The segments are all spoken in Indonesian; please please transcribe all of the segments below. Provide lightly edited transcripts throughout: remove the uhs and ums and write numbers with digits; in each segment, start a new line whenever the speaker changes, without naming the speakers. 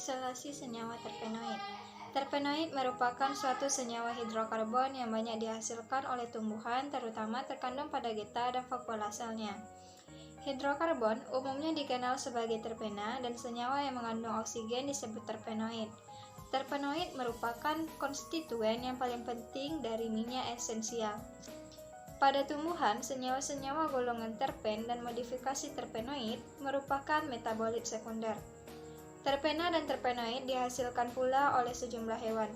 Isolasi senyawa terpenoid. Terpenoid merupakan suatu senyawa hidrokarbon yang banyak dihasilkan oleh tumbuhan, terutama terkandung pada getah dan vakuola selnya. Hidrokarbon umumnya dikenal sebagai terpena, dan senyawa yang mengandung oksigen disebut terpenoid. Terpenoid merupakan konstituen yang paling penting dari minyak esensial. Pada tumbuhan, senyawa-senyawa golongan terpen dan modifikasi terpenoid merupakan metabolit sekunder. Terpena dan terpenoid dihasilkan pula oleh sejumlah hewan,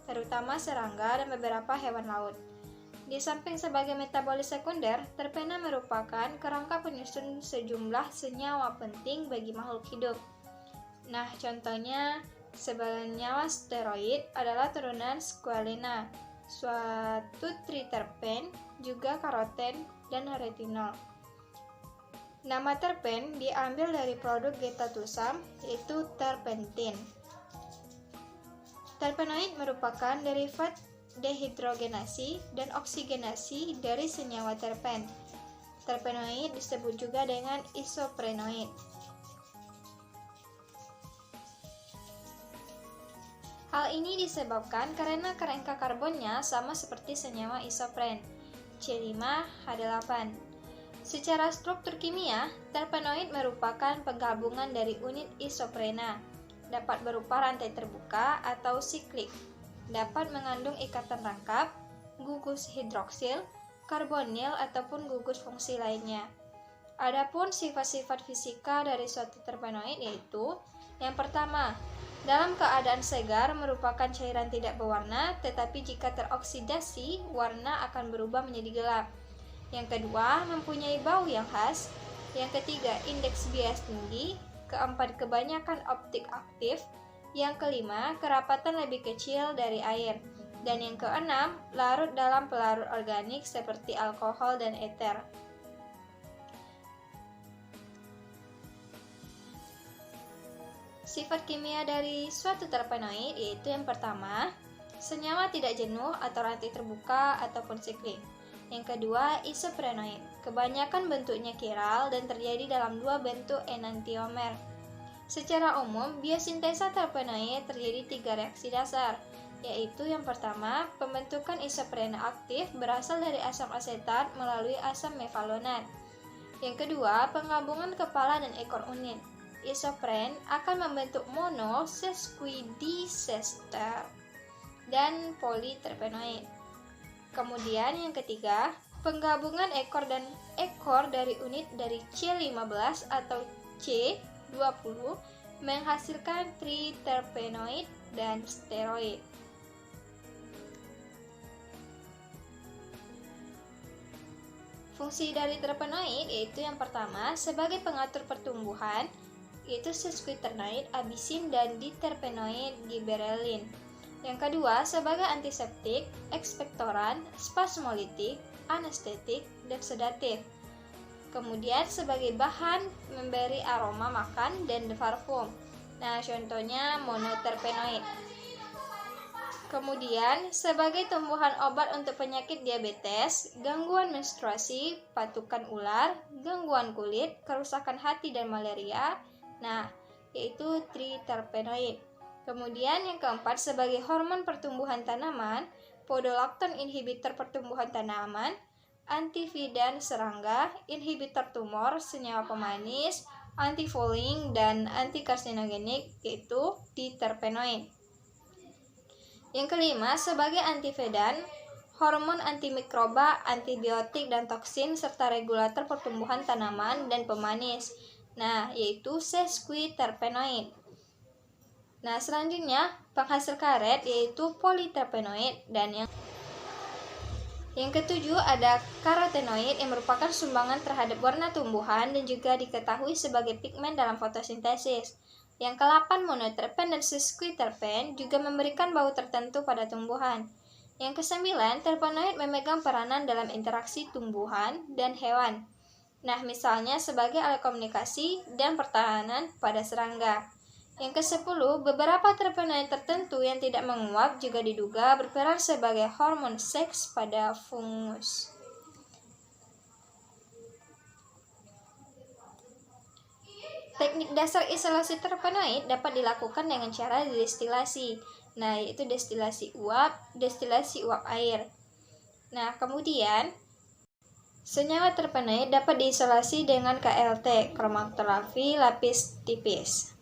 terutama serangga dan beberapa hewan laut. Di samping sebagai metabolit sekunder, terpena merupakan kerangka penyusun sejumlah senyawa penting bagi makhluk hidup. Nah, contohnya, senyawa steroid adalah turunan squalene, suatu triterpen, juga karoten, dan retinol. Nama terpen diambil dari produk getatusam, yaitu terpentin. Terpenoid merupakan derivat dehidrogenasi dan oksigenasi dari senyawa terpen. Terpenoid disebut juga dengan isoprenoid. Hal ini disebabkan karena kerangka karbonnya sama seperti senyawa isopren, C5H8. Secara struktur kimia, terpenoid merupakan penggabungan dari unit isoprena, dapat berupa rantai terbuka atau siklik, dapat mengandung ikatan rangkap, gugus hidroksil, karbonil, ataupun gugus fungsi lainnya. Adapun sifat-sifat fisika dari suatu terpenoid yaitu, yang pertama, dalam keadaan segar merupakan cairan tidak berwarna, tetapi jika teroksidasi, warna akan berubah menjadi gelap. Yang kedua, mempunyai bau yang khas. Yang ketiga, indeks bias tinggi. Keempat, kebanyakan optik aktif. Yang kelima, kerapatan lebih kecil dari air. Dan yang keenam, larut dalam pelarut organik seperti alkohol dan eter. Sifat kimia dari suatu terpenoid yaitu yang pertama, senyawa tidak jenuh atau rantai terbuka ataupun siklik. Yang kedua, isoprenoid. Kebanyakan bentuknya kiral dan terjadi dalam dua bentuk enantiomer. Secara umum, biosintesa terpenoid terjadi 3 reaksi dasar, yaitu yang pertama, pembentukan isoprena aktif berasal dari asam asetat melalui asam mevalonat. Yang kedua, penggabungan kepala dan ekor unit. Isopren akan membentuk monosesquidisester dan politerpenoid. Kemudian yang ketiga, penggabungan ekor dan ekor dari unit dari C15 atau C20 menghasilkan triterpenoid dan steroid. Fungsi dari terpenoid yaitu yang pertama, sebagai pengatur pertumbuhan, yaitu sesquiternoid, abisin, dan diterpenoid, giberellin. Yang kedua, sebagai antiseptik, ekspektoran, spasmolitik, anestetik, dan sedatif. Kemudian sebagai bahan memberi aroma makan dan parfum. Nah, contohnya monoterpenoid. Kemudian sebagai tumbuhan obat untuk penyakit diabetes, gangguan menstruasi, patukan ular, gangguan kulit, kerusakan hati dan malaria. Nah, yaitu triterpenoid. Kemudian yang keempat, sebagai hormon pertumbuhan tanaman, podolakton inhibitor pertumbuhan tanaman, antividan serangga, inhibitor tumor, senyawa pemanis, antifouling, dan antikarsinogenik, yaitu diterpenoid. Yang kelima, sebagai antivedan, hormon antimikroba, antibiotik, dan toksin, serta regulator pertumbuhan tanaman dan pemanis. Nah, yaitu sesquiterpenoid. Nah, selanjutnya penghasil karet yaitu politerpenoid, dan yang ketujuh ada karotenoid yang merupakan sumbangan terhadap warna tumbuhan dan juga diketahui sebagai pigmen dalam fotosintesis. Yang ke-8 monoterpen dan sesquiterpen juga memberikan bau tertentu pada tumbuhan. Yang ke-9 terpenoid memegang peranan dalam interaksi tumbuhan dan hewan. Nah, misalnya sebagai alat komunikasi dan pertahanan pada serangga. Yang ke-10, beberapa terpenoid tertentu yang tidak menguap juga diduga berperan sebagai hormon seks pada fungus. Teknik Teknik dasar isolasi terpenoid dapat dilakukan dengan cara destilasi. Nah, yaitu destilasi uap air. Nah, kemudian senyawa terpenoid dapat diisolasi dengan KLT, kromatografi lapis tipis.